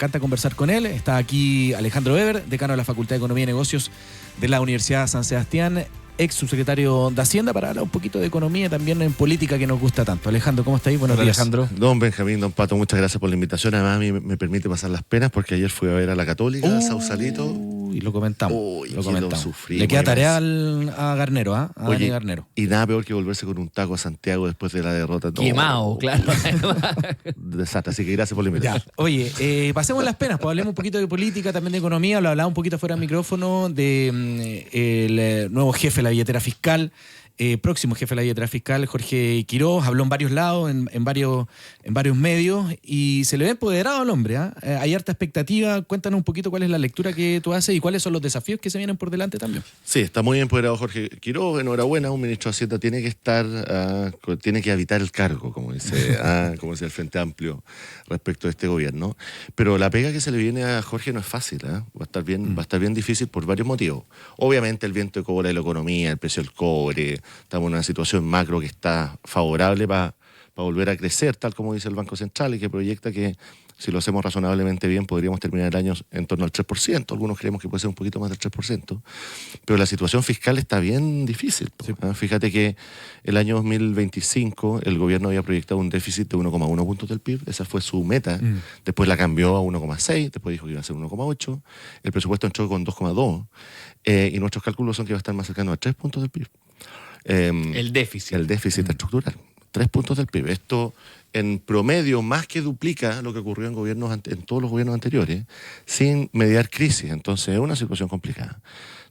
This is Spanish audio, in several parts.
encanta conversar con él. Está aquí Alejandro Weber, decano de la Facultad de Economía y Negocios de la Universidad San Sebastián, ex subsecretario de Hacienda, para hablar un poquito de economía y también en política, que nos gusta tanto. Alejandro, ¿cómo estáis? Buenos días. Alejandro. Don Benjamín, don Pato, muchas gracias por la invitación. Además, a mí me permite pasar las penas porque ayer fui a ver a la Católica, a Sausalito. Y lo comentamos. Lo sufrí. Le queda tarea a Garnero, ¿ah? A Dani Garnero. Y nada peor que volverse con un taco a Santiago después de la derrota. Quemado, claro. Desastre, así que gracias por la invitación. Ya. Oye, pasemos las penas, pues hablemos un poquito de política, también de economía. Lo hablaba un poquito fuera del micrófono de el nuevo jefe de la billetera fiscal. Próximo jefe de la billetera fiscal, Jorge Quiroz, habló en varios lados, en varios medios, y se le ve empoderado al hombre, ¿eh? Hay harta expectativa. Cuéntanos un poquito cuál es la lectura que tú haces y cuáles son los desafíos que se vienen por delante también. Sí, está muy empoderado Jorge Quiroz, enhorabuena. Un ministro de Hacienda tiene que estar, tiene que habitar el cargo, como dice el Frente Amplio respecto a este gobierno. Pero la pega que se le viene a Jorge no es fácil, ¿eh? Va a estar bien difícil por varios motivos. Obviamente el viento de cola de la economía, el precio del cobre. Estamos en una situación macro que está favorable para volver a crecer, tal como dice el Banco Central, y que proyecta que si lo hacemos razonablemente bien podríamos terminar el año en torno al 3%. Algunos creemos que puede ser un poquito más del 3%. Pero la situación fiscal está bien difícil. Sí. Fíjate que el año 2025 el gobierno había proyectado un déficit de 1,1 puntos del PIB. Esa fue su meta. Después la cambió a 1,6. Después dijo que iba a ser 1,8. El presupuesto entró con 2,2. Y nuestros cálculos son que va a estar más cercano a 3 puntos del PIB. El déficit estructural, 3 puntos del PIB. Esto en promedio más que duplica lo que ocurrió en todos los gobiernos anteriores, sin mediar crisis. Entonces es una situación complicada.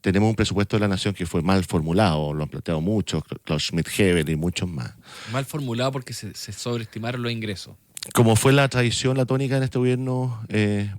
Tenemos un presupuesto de la nación que fue mal formulado, lo han planteado muchos, Klaus Schmidt-Hebel y muchos más. Mal formulado porque se sobreestimaron los ingresos. Como fue la tradición, la tónica en este gobierno,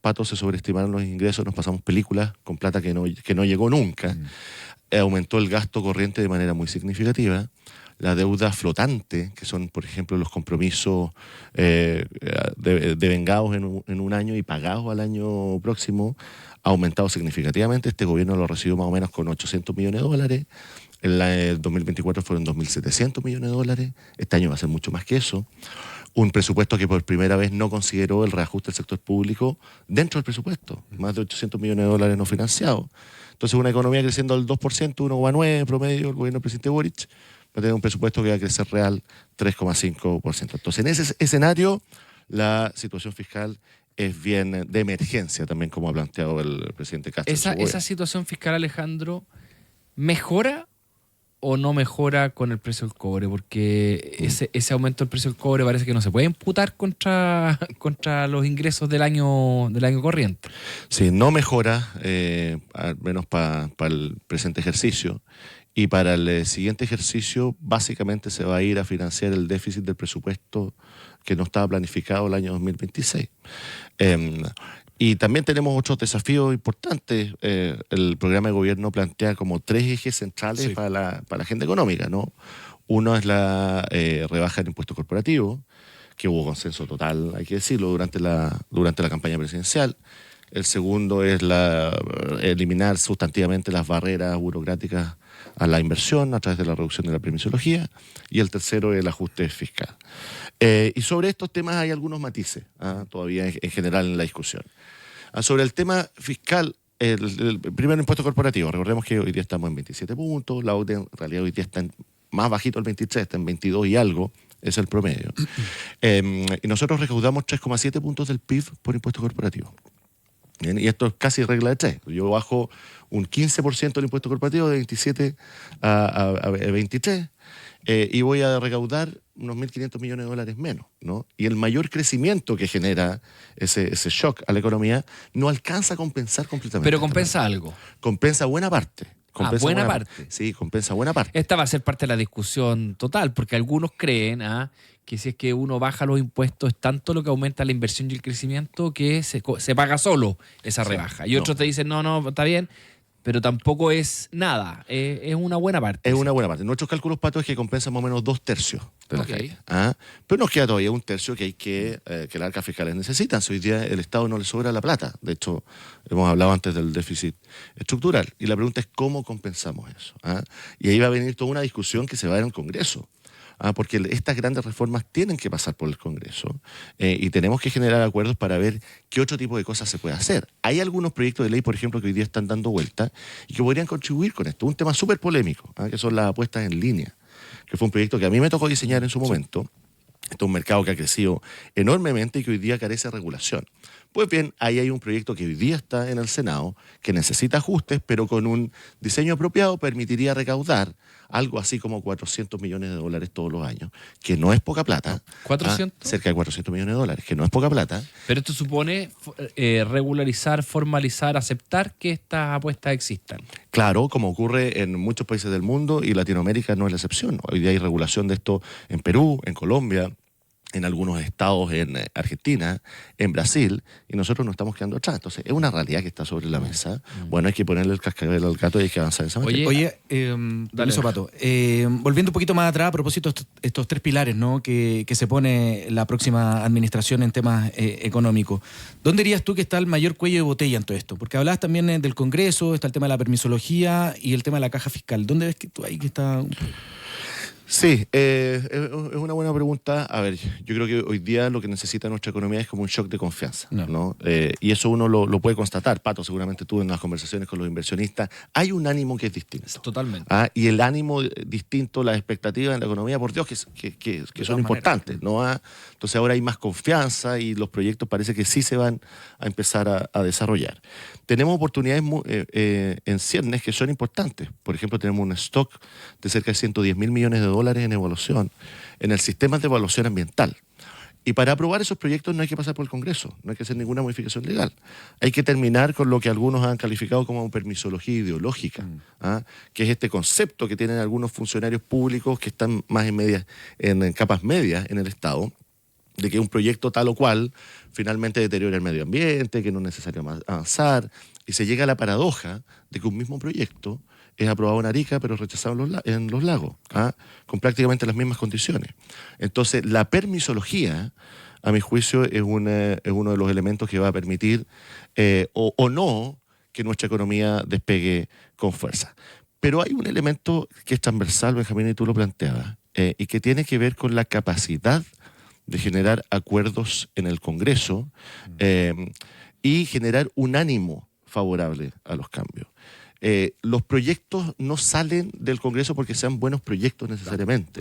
Pato, se sobreestimaron los ingresos, nos pasamos películas con plata que no llegó nunca. Aumentó el gasto corriente de manera muy significativa. La deuda flotante, que son, por ejemplo, los compromisos devengados en un año y pagados al año próximo, ha aumentado significativamente. Este gobierno lo recibió más o menos con 800 millones de dólares. En el 2024 fueron 2.700 millones de dólares. Este año va a ser mucho más que eso. Un presupuesto que por primera vez no consideró el reajuste del sector público dentro del presupuesto. Más de 800 millones de dólares no financiados. Entonces, una economía creciendo al 2%, 1,9% promedio, el gobierno del presidente Boric va a tener un presupuesto que va a crecer real 3,5%. Entonces, en ese escenario, la situación fiscal es bien de emergencia también, como ha planteado el presidente Castro. ¿Esa situación fiscal, Alejandro, mejora o no mejora con el precio del cobre? Porque ese aumento del precio del cobre parece que no se puede imputar contra los ingresos del año corriente. Sí, no mejora, al menos para el presente ejercicio. Y para el siguiente ejercicio, básicamente se va a ir a financiar el déficit del presupuesto que no estaba planificado el año 2026. Y también tenemos otros desafíos importantes. El programa de gobierno plantea como 3 ejes centrales para la agenda económica, ¿no? Uno es la rebaja del impuesto corporativo, que hubo consenso total, hay que decirlo, durante la campaña presidencial. El segundo es eliminar sustantivamente las barreras burocráticas a la inversión a través de la reducción de la permisología. Y el tercero es el ajuste fiscal. Y sobre estos temas hay algunos matices todavía en general en la discusión. Sobre el tema fiscal, el primer impuesto corporativo, recordemos que hoy día estamos en 27 puntos, la OCDE en realidad hoy día está más bajito el 23, está en 22 y algo, es el promedio. Y nosotros recaudamos 3,7 puntos del PIB por impuesto corporativo. Bien, y esto es casi regla de 3. Yo bajo un 15% del impuesto corporativo de 27 a 23 y voy a recaudar unos 1.500 millones de dólares menos, ¿no? Y el mayor crecimiento que genera ese shock a la economía no alcanza a compensar completamente. Pero compensa algo. Compensa buena parte. Buena parte. Sí, compensa buena parte. Esta va a ser parte de la discusión total, porque algunos creen que si es que uno baja los impuestos es tanto lo que aumenta la inversión y el crecimiento que se paga solo esa rebaja. Y otros te dicen, no, está bien, pero tampoco es nada, es una buena parte. Es una buena parte. Nuestros cálculos, Pato, es que compensa más o menos 2/3 de la caída. Pero nos queda todavía 1/3 que las arcas fiscales necesitan. Si hoy día el Estado no le sobra la plata. De hecho, hemos hablado antes del déficit estructural. Y la pregunta es cómo compensamos eso. Y ahí va a venir toda una discusión que se va a dar en el Congreso. porque estas grandes reformas tienen que pasar por el Congreso y tenemos que generar acuerdos para ver qué otro tipo de cosas se puede hacer. Hay algunos proyectos de ley, por ejemplo, que hoy día están dando vuelta y que podrían contribuir con esto. Un tema súper polémico, que son las apuestas en línea, que fue un proyecto que a mí me tocó diseñar en su momento. Esto es un mercado que ha crecido enormemente y que hoy día carece de regulación. Pues bien, ahí hay un proyecto que hoy día está en el Senado, que necesita ajustes, pero con un diseño apropiado permitiría recaudar algo así como 400 millones de dólares todos los años, que no es poca plata. ¿400? Cerca de 400 millones de dólares, que no es poca plata. Pero esto supone regularizar, formalizar, aceptar que estas apuestas existan. Claro, como ocurre en muchos países del mundo y Latinoamérica no es la excepción. Hoy día hay regulación de esto en Perú, en Colombia, en algunos estados en Argentina, en Brasil, y nosotros nos estamos quedando atrás. Entonces, es una realidad que está sobre la mesa. Bueno, hay que ponerle el cascabel al gato y hay que avanzar en esa materia. Oye, permiso, Pato. Volviendo un poquito más atrás, a propósito de estos tres pilares, ¿no?, que se pone la próxima administración en temas económicos. ¿Dónde dirías tú que está el mayor cuello de botella en todo esto? Porque hablabas también del Congreso, está el tema de la permisología y el tema de la caja fiscal. ¿Dónde ves que tú ahí que está...? Sí, es una buena pregunta. A ver, yo creo que hoy día lo que necesita nuestra economía es como un shock de confianza, ¿no? Y eso uno lo puede constatar. Pato, seguramente tú en las conversaciones con los inversionistas, hay un ánimo que es distinto. Totalmente. Y el ánimo distinto, las expectativas en la economía, por Dios, que son importantes, ¿no? Entonces ahora hay más confianza y los proyectos parece que sí se van a empezar a desarrollar. Tenemos oportunidades en ciernes que son importantes. Por ejemplo, tenemos un stock de cerca de 110.000 millones de dólares en evaluación, en el sistema de evaluación ambiental. Y para aprobar esos proyectos no hay que pasar por el Congreso, no hay que hacer ninguna modificación legal. Hay que terminar con lo que algunos han calificado como permisología ideológica, que es este concepto que tienen algunos funcionarios públicos que están más en capas medias en el Estado, de que un proyecto tal o cual finalmente deteriora el medio ambiente, que no es necesario avanzar, y se llega a la paradoja de que un mismo proyecto es aprobado en Arica, pero rechazado en los lagos, con prácticamente las mismas condiciones. Entonces, la permisología, a mi juicio, es uno de los elementos que va a permitir o no que nuestra economía despegue con fuerza. Pero hay un elemento que es transversal, Benjamín, y tú lo planteabas, y que tiene que ver con la capacidad de generar acuerdos en el Congreso y generar un ánimo favorable a los cambios. Los proyectos no salen del Congreso porque sean buenos proyectos necesariamente,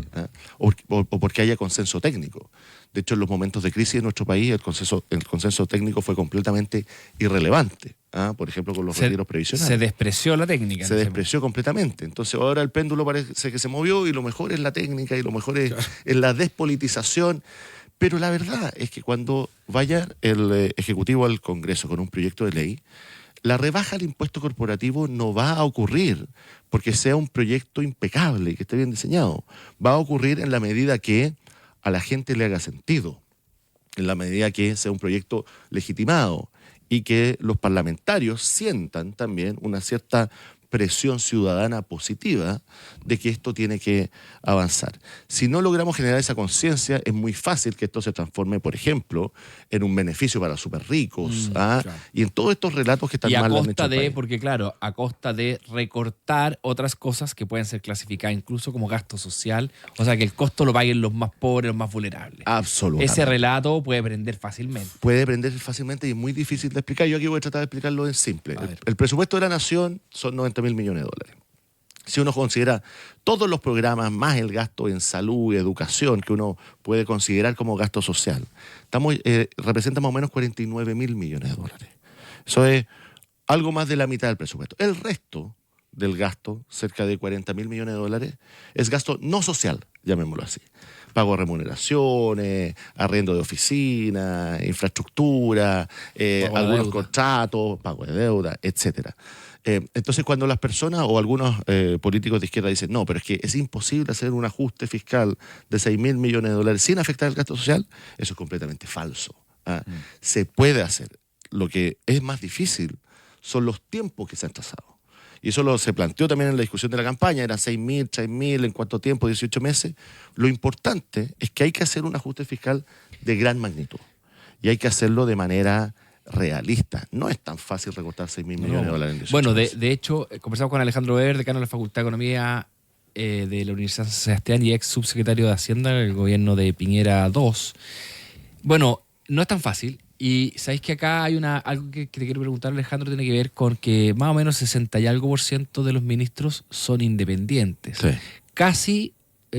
o porque haya consenso técnico. De hecho, en los momentos de crisis en nuestro país el consenso técnico fue completamente irrelevante. Por ejemplo, con los retiros previsionales. Se despreció la técnica. Se despreció completamente. Entonces ahora el péndulo parece que se movió y lo mejor es la técnica y lo mejor es la despolitización. Pero la verdad es que cuando vaya el Ejecutivo al Congreso con un proyecto de ley, la rebaja del impuesto corporativo no va a ocurrir porque sea un proyecto impecable y que esté bien diseñado. Va a ocurrir en la medida que a la gente le haga sentido, en la medida que sea un proyecto legitimado y que los parlamentarios sientan también una cierta presión ciudadana positiva de que esto tiene que avanzar. Si no logramos generar esa conciencia, es muy fácil que esto se transforme, por ejemplo, en un beneficio para los súper ricos, claro. Y en todos estos relatos que están y mal a en costa de, país. porque claro, a costa de recortar otras cosas que pueden ser clasificadas incluso como gasto social, o sea que el costo lo paguen los más pobres, los más vulnerables. Absolutamente. Ese relato puede prender fácilmente. Puede prender fácilmente y es muy difícil de explicar. Yo aquí voy a tratar de explicarlo en simple. El presupuesto de la nación son 90.000 millones de dólares. Si uno considera todos los programas más el gasto en salud y educación que uno puede considerar como gasto social, representa más o menos 49.000 millones de dólares. Eso es algo más de la mitad del presupuesto. El resto del gasto, cerca de 40.000 millones de dólares, es gasto no social, llamémoslo así. Pago de remuneraciones, arriendo de oficina, infraestructura, algunos contratos, pago de deuda, etcétera. Entonces, cuando las personas o algunos políticos de izquierda dicen no, pero es que es imposible hacer un ajuste fiscal de 6.000 millones de dólares sin afectar el gasto social, eso es completamente falso. Se puede hacer. Lo que es más difícil son los tiempos que se han trazado. Y eso se planteó también en la discusión de la campaña, eran 6.000, 3.000, ¿en cuánto tiempo? 18 meses. Lo importante es que hay que hacer un ajuste fiscal de gran magnitud. Y hay que hacerlo de manera realista. No es tan fácil recortar 6.000 millones de dólares en 18 Bueno, meses. de hecho, conversamos con Alejandro Weber, decano de la Facultad de Economía de la Universidad de San Sebastián y ex subsecretario de Hacienda del gobierno de Piñera II. Bueno, no es tan fácil. Y sabéis que acá hay algo que te quiero preguntar, Alejandro, tiene que ver con que más o menos 60 y algo % de los ministros son independientes. Sí. Casi,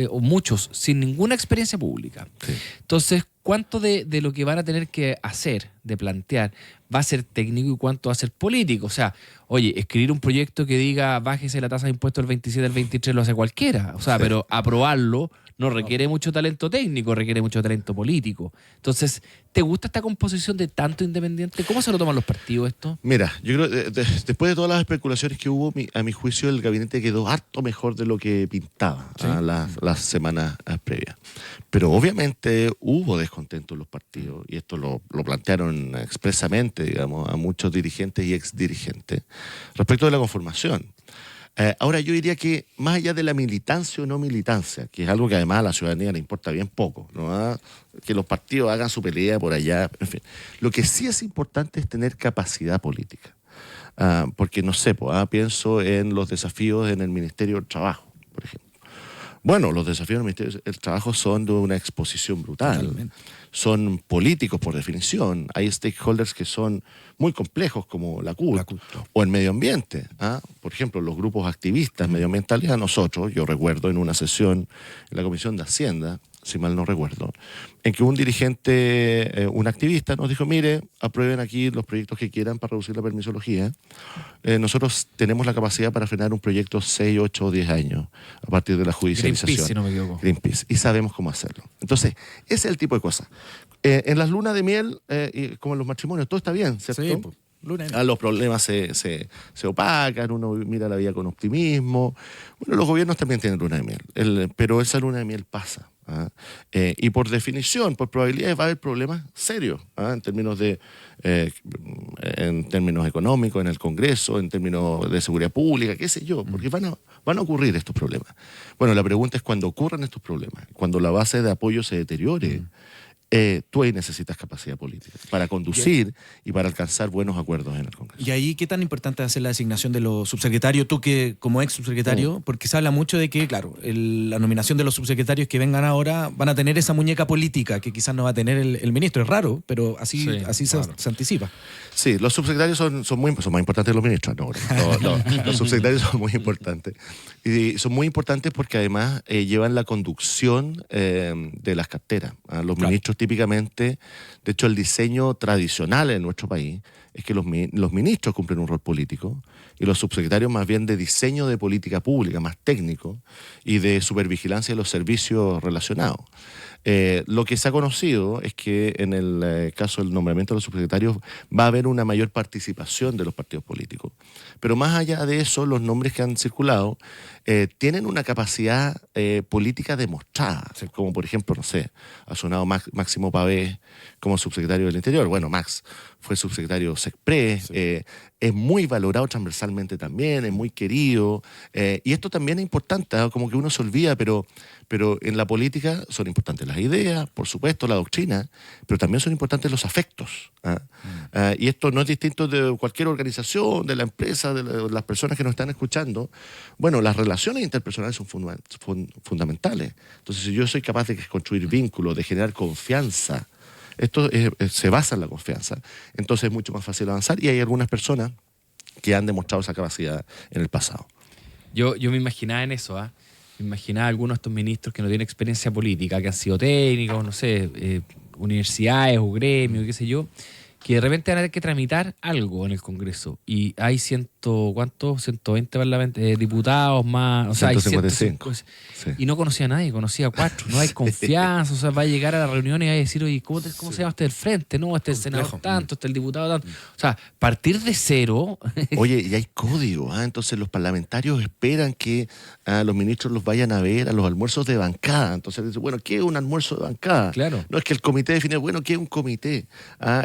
o muchos, sin ninguna experiencia pública. Sí. Entonces, ¿cuánto de lo que van a tener que hacer, de plantear, va a ser técnico y cuánto va a ser político? O sea, oye, escribir un proyecto que diga bájese la tasa de impuestos del 27 al 23 lo hace cualquiera. O sea, Sí. pero aprobarlo no requiere mucho talento técnico, requiere mucho talento político. Entonces, ¿te gusta esta composición de tanto independiente? ¿Cómo se lo toman los partidos esto? Mira, yo creo después de todas las especulaciones que hubo, a mi juicio el gabinete quedó harto mejor de lo que pintaba las semanas previas. Pero obviamente hubo descontento en los partidos y esto lo plantearon expresamente, digamos, a muchos dirigentes y exdirigentes respecto de la conformación. Ahora yo diría que más allá de la militancia o no militancia, que es algo que además a la ciudadanía le importa bien poco, ¿no? Que los partidos hagan su pelea por allá, en fin. Lo que sí es importante es tener capacidad política. Porque no sé, pienso en los desafíos en el Ministerio del Trabajo, por ejemplo. Bueno, los desafíos del Ministerio del Trabajo son de una exposición brutal. Totalmente. Son políticos por definición. Hay stakeholders que son muy complejos como la CUT o el medio ambiente. Por ejemplo, los grupos activistas medioambientales, a nosotros, yo recuerdo en una sesión en la Comisión de Hacienda, si mal no recuerdo, en que un dirigente, un activista nos dijo, mire, aprueben aquí los proyectos que quieran para reducir la permisología. Nosotros tenemos la capacidad para frenar un proyecto 6, 8 o 10 años a partir de la judicialización. Greenpeace, si no me equivoco. Greenpeace. Y sabemos cómo hacerlo. Entonces, ese es el tipo de cosas. En las lunas de miel, como en los matrimonios, todo está bien, ¿cierto? Sí, pues, luna de miel. Los problemas se opacan, uno mira la vida con optimismo. Bueno, los gobiernos también tienen luna de miel, pero esa luna de miel pasa. Y por definición, por probabilidades, va a haber problemas serios en términos económicos, en el Congreso, en términos de seguridad pública, qué sé yo, porque van a ocurrir estos problemas. Bueno, la pregunta es cuando ocurran estos problemas, cuando la base de apoyo se deteriore, tú ahí necesitas capacidad política para conducir y para alcanzar buenos acuerdos en el Congreso. Y ahí, ¿qué tan importante es la designación de los subsecretarios? Tú que como ex subsecretario, porque se habla mucho de que, claro, la nominación de los subsecretarios que vengan ahora van a tener esa muñeca política que quizás no va a tener el ministro. Es raro, pero así claro. se anticipa. Sí, los subsecretarios son más importantes que los ministros. No, los subsecretarios son muy importantes. Y son muy importantes porque además llevan la conducción de las carteras. Los ministros típicamente, de hecho el diseño tradicional en nuestro país es que los ministros cumplen un rol político y los subsecretarios más bien de diseño de política pública, más técnico, y de supervigilancia de los servicios relacionados. Lo que se ha conocido es que en el caso del nombramiento de los subsecretarios va a haber una mayor participación de los partidos políticos. Pero más allá de eso, los nombres que han circulado tienen una capacidad política demostrada. Como por ejemplo, no sé, ha sonado Máximo Pavés como subsecretario del Interior. Bueno, Max fue subsecretario SECPRES, es muy valorado transversalmente también, es muy querido. Y esto también es importante, como que uno se olvida, pero en la política son importantes las ideas, por supuesto, la doctrina, pero también son importantes los afectos. Y esto no es distinto de cualquier organización, de la empresa, de las personas que nos están escuchando. Bueno, las relaciones interpersonales son fundamentales. Entonces, si yo soy capaz de construir vínculos, de generar confianza, esto se basa en la confianza, entonces es mucho más fácil avanzar y hay algunas personas que han demostrado esa capacidad en el pasado. Yo me imaginaba en eso, me imaginaba algunos de estos ministros que no tienen experiencia política, que han sido técnicos, no sé, universidades o gremios, qué sé yo, que de repente van a tener que tramitar algo en el Congreso. Y hay 120 diputados más, o sea, hay 155. Sí. Y no conocía a nadie, conocía a 4. No hay confianza, o sea, va a llegar a la reunión y va a decir, oye, ¿cómo se llama este del frente? No, este es el senador tanto, este es el diputado tanto. O sea, partir de cero. Oye, y hay código, entonces los parlamentarios esperan que los ministros los vayan a ver a los almuerzos de bancada. Entonces dicen, bueno, ¿qué es un almuerzo de bancada? Claro. No es que el comité define, bueno, ¿qué es un comité?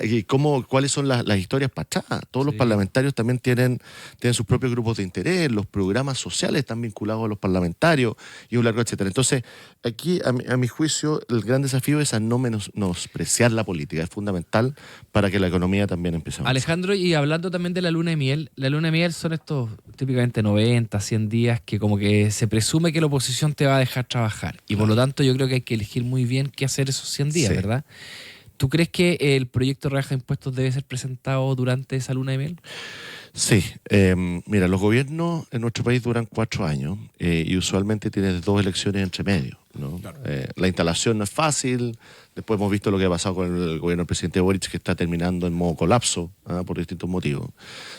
Y cuáles son las historias para atrás. Todos los parlamentarios también tienen tienen sus propios grupos de interés, los programas sociales están vinculados a los parlamentarios y un largo etcétera. Entonces, aquí, a mi juicio, el gran desafío es a no menospreciar la política. Es fundamental para que la economía también empiece a avanzar. Alejandro, y hablando también de la luna de miel, la luna de miel son estos típicamente 90, 100 días que como que se presume que la oposición te va a dejar trabajar. Y por lo tanto yo creo que hay que elegir muy bien qué hacer esos 100 días, Sí. ¿verdad? ¿Tú crees que el proyecto de rebaja de impuestos debe ser presentado durante esa luna de miel? Sí, mira, los gobiernos en nuestro país duran 4 años y usualmente tienes 2 elecciones entre medio, ¿no? La instalación no es fácil, después hemos visto lo que ha pasado con el gobierno del presidente Boric, que está terminando en modo colapso por distintos motivos.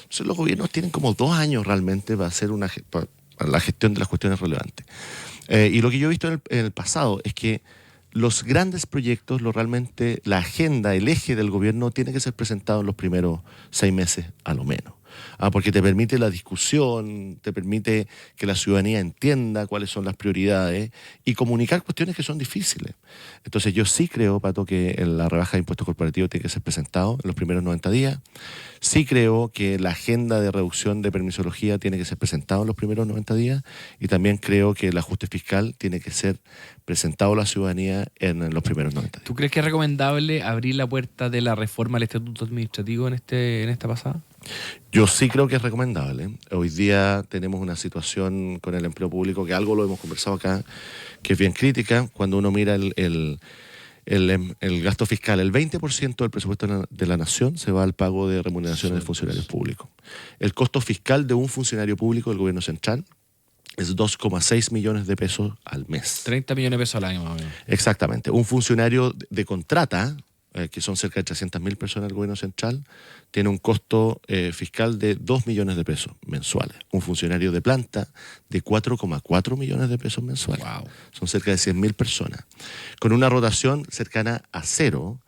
Entonces los gobiernos tienen como 2 años realmente para hacer para la gestión de las cuestiones relevantes. Y lo que yo he visto en el pasado es que los grandes proyectos, realmente la agenda, el eje del gobierno tiene que ser presentado en los primeros 6 meses a lo menos. Porque te permite la discusión, te permite que la ciudadanía entienda cuáles son las prioridades y comunicar cuestiones que son difíciles. Entonces yo sí creo, Pato, que la rebaja de impuestos corporativos tiene que ser presentado en los primeros 90 días. Sí creo que la agenda de reducción de permisología tiene que ser presentado en los primeros 90 días y también creo que el ajuste fiscal tiene que ser presentado a la ciudadanía en los primeros 90 días. ¿Tú crees que es recomendable abrir la puerta de la reforma al estatuto administrativo en esta pasada? Yo sí creo que es recomendable. Hoy día tenemos una situación con el empleo público que algo lo hemos conversado acá, que es bien crítica. Cuando uno mira el gasto fiscal, el 20% del presupuesto de la nación se va al pago de remuneraciones de funcionarios públicos. El costo fiscal de un funcionario público del gobierno central es 2,6 millones de pesos al mes. 30 millones de pesos al año más o menos. Exactamente. Un funcionario de contrata, que son cerca de 300.000 personas del gobierno central, tiene un costo fiscal de 2 millones de pesos mensuales. Un funcionario de planta de 4,4 millones de pesos mensuales. Wow. Son cerca de 100.000 personas. Con una rotación cercana a cero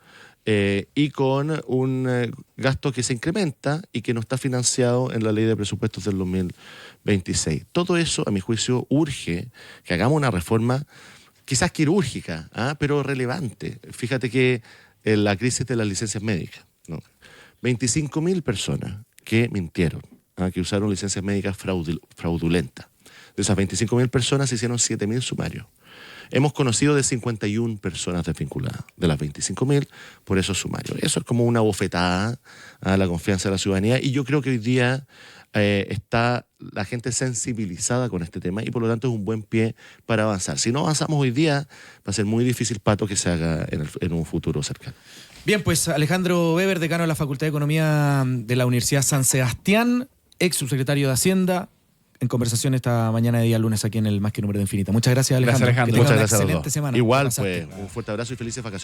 y con un gasto que se incrementa y que no está financiado en la ley de presupuestos del 2026. Todo eso, a mi juicio, urge que hagamos una reforma quizás quirúrgica, pero relevante. Fíjate que la crisis de las licencias médicas, ¿no? 25.000 personas que mintieron, que usaron licencias médicas fraudulentas. De esas 25.000 personas se hicieron 7.000 sumarios. Hemos conocido de 51 personas desvinculadas, de las 25.000 por esos sumarios. Eso es como una bofetada a la confianza de la ciudadanía y yo creo que hoy día está la gente sensibilizada con este tema y por lo tanto es un buen pie para avanzar. Si no avanzamos hoy día, va a ser muy difícil, Pato, que se haga en un futuro cercano. Bien, pues Alejandro Weber, decano de la Facultad de Economía de la Universidad San Sebastián, ex subsecretario de Hacienda, en conversación esta mañana de día lunes aquí en el Más que Número de Infinita. Muchas gracias, Alejandro. Gracias, Alejandro. Que tenga Muchas una gracias a los excelente dos. semana. Igual, Pasaste. pues, un fuerte abrazo y felices vacaciones.